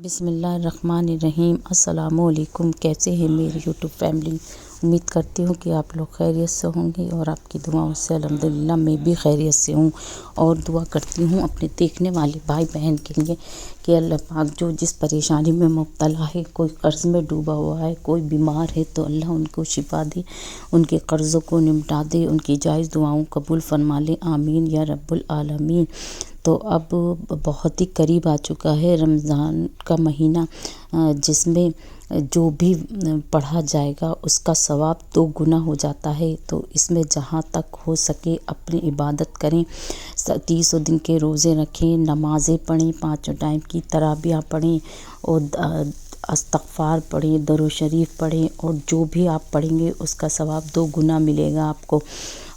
بسم اللہ الرحمن الرحیم۔ السلام علیکم، کیسے ہیں میری یوٹیوب فیملی؟ امید کرتی ہوں کہ آپ لوگ خیریت سے ہوں گے اور آپ کی دعاؤں سے الحمدللہ میں بھی خیریت سے ہوں، اور دعا کرتی ہوں اپنے دیکھنے والے بھائی بہن کے لیے کہ اللہ پاک جو جس پریشانی میں مبتلا ہے، کوئی قرض میں ڈوبا ہوا ہے، کوئی بیمار ہے، تو اللہ ان کو شفا دے، ان کے قرضوں کو نمٹا دے، ان کی جائز دعاؤں قبول فرما لے، آمین یا رب العالمین۔ تو اب بہت ہی قریب آ چکا ہے رمضان کا مہینہ، جس میں جو بھی پڑھا جائے گا اس کا ثواب 2 گنا ہو جاتا ہے۔ تو اس میں جہاں تک ہو سکے اپنی عبادت کریں، 30 دن کے روزے رکھیں، نمازیں پڑھیں، 5 ٹائم کی تراویح پڑھیں، اور استغفار پڑھیں، درود شریف پڑھیں، اور جو بھی آپ پڑھیں گے اس کا ثواب 2 گنا ملے گا آپ کو۔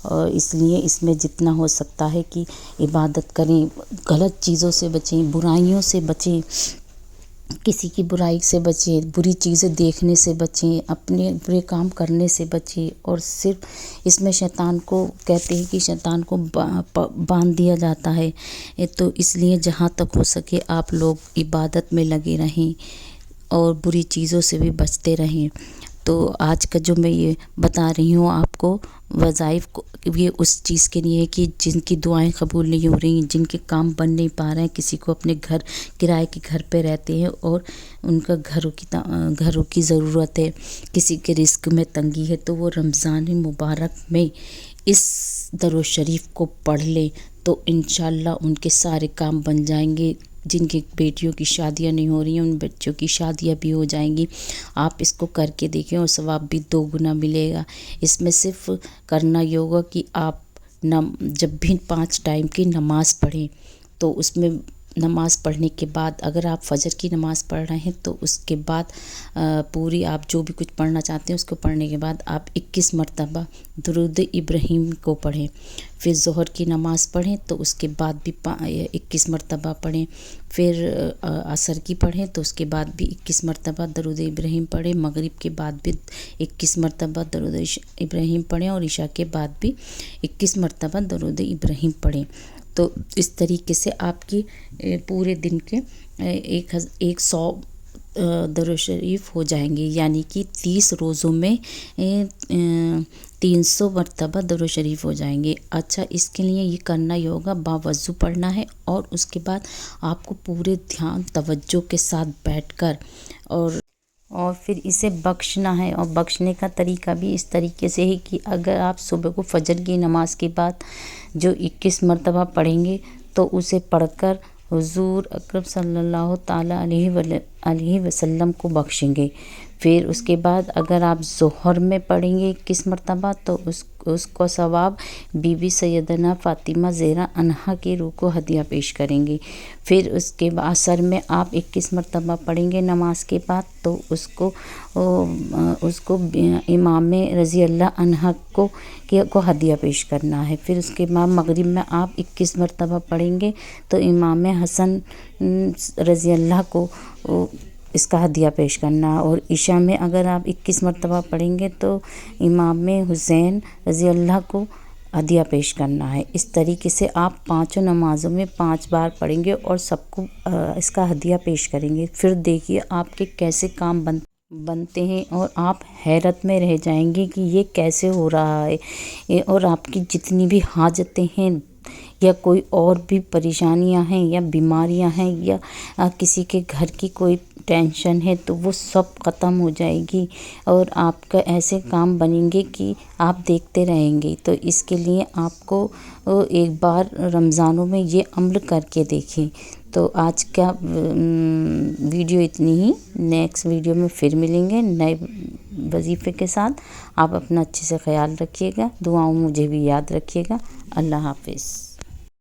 اور اس لیے اس میں جتنا ہو سکتا ہے کہ عبادت کریں، غلط چیزوں سے بچیں، برائیوں سے بچیں، کسی کی برائی سے بچیں، بری چیزیں دیکھنے سے بچیں، اپنے برے کام کرنے سے بچیں۔ اور صرف اس میں شیطان کو کہتے ہیں کہ شیطان کو باندھ دیا جاتا ہے، تو اس لیے جہاں تک ہو سکے آپ لوگ عبادت میں لگے رہیں اور بری چیزوں سے بھی بچتے رہیں۔ تو آج کا جو میں یہ بتا رہی ہوں آپ کو وظائف کو، یہ اس چیز کے لیے کہ جن کی دعائیں قبول نہیں ہو رہی، جن کے کام بن نہیں پا رہے ہیں، کسی کو اپنے گھر کرائے کے گھر پہ رہتے ہیں اور ان کا گھروں کی ضرورت ہے، کسی کے رزق میں تنگی ہے، تو وہ رمضان مبارک میں اس درود شریف کو پڑھ لیں تو انشاءاللہ ان کے سارے کام بن جائیں گے۔ جن کی بیٹیوں کی شادیاں نہیں ہو رہی ہیں ان بچوں کی شادیاں بھی ہو جائیں گی۔ آپ اس کو کر کے دیکھیں اور ثواب بھی 2 گنا ملے گا۔ اس میں صرف کرنا یہ ہوگا کہ آپ جب بھی 5 ٹائم کی نماز پڑھیں تو اس میں نماز پڑھنے کے بعد اگر آپ فجر کی نماز پڑھ رہے ہیں تو اس کے بعد پوری آپ جو بھی کچھ پڑھنا چاہتے ہیں اس کو پڑھنے کے بعد آپ 21 مرتبہ درود ابراہیم کو پڑھیں، پھر ظہر کی نماز پڑھیں تو اس کے بعد بھی 21 مرتبہ پڑھیں، پھر عصر کی پڑھیں تو اس کے بعد بھی 21 مرتبہ درود ابراہیم پڑھیں، مغرب کے بعد بھی 21 مرتبہ درود ابراہیم پڑھیں، اور عشاء کے بعد بھی 21 مرتبہ درود ابراہیم پڑھیں۔ تو اس طریقے سے آپ کی پورے دن کے 100 درود شریف ہو جائیں گے، یعنی کہ 30 روزوں میں 300 مرتبہ درود شریف ہو جائیں گے۔ اچھا، اس کے لیے یہ کرنا یہ ہوگا، باوضو پڑھنا ہے، اور اس کے بعد آپ کو پورے دھیان توجہ کے ساتھ بیٹھ کر اور پھر اسے بخشنا ہے، اور بخشنے کا طریقہ بھی اس طریقے سے ہے کہ اگر آپ صبح کو فجر کی نماز کے بعد جو 21 مرتبہ پڑھیں گے تو اسے پڑھ کر حضور اکرم صلی اللہ تعالیٰ علیہ وسلم کو بخشیں گے۔ پھر اس کے بعد اگر آپ ظہر میں پڑھیں گے 21 مرتبہ تو اس کو ثواب بی بی سیدنا فاطمہ زہرا عنہا کی روح کو ہدیہ پیش کریں گے۔ پھر اس کے بعد عصر میں آپ 21 مرتبہ پڑھیں گے نماز کے بعد تو اس کو امام رضی اللہ عنہ کو ہدیہ پیش کرنا ہے۔ پھر اس کے بعد مغرب میں آپ 21 مرتبہ پڑھیں گے تو امام حسن رضی اللہ کو اس کا ہدیہ پیش کرنا ہے، اور عشاء میں اگر آپ 21 مرتبہ پڑھیں گے تو امام حسین رضی اللہ کو ہدیہ پیش کرنا ہے۔ اس طریقے سے آپ 5 نمازوں میں 5 بار پڑھیں گے اور سب کو اس کا ہدیہ پیش کریں گے۔ پھر دیکھیے آپ کے کیسے کام بنتے ہیں، اور آپ حیرت میں رہ جائیں گے کہ یہ کیسے ہو رہا ہے، اور آپ کی جتنی بھی حاجتیں ہیں یا کوئی اور بھی پریشانیاں ہیں یا بیماریاں ہیں یا کسی کے گھر کی کوئی ٹینشن ہے تو وہ سب ختم ہو جائے گی، اور آپ کا ایسے کام بنیں گے کہ آپ دیکھتے رہیں گے۔ تو اس کے لیے آپ کو ایک بار رمضانوں میں یہ عمل کر کے دیکھیں۔ تو آج کا ویڈیو اتنی ہی، نیکسٹ ویڈیو میں پھر ملیں گے نئے وظیفے کے ساتھ۔ آپ اپنا اچھے سے خیال رکھیے گا، دعاؤں مجھے بھی یاد رکھیے گا۔ اللہ حافظ۔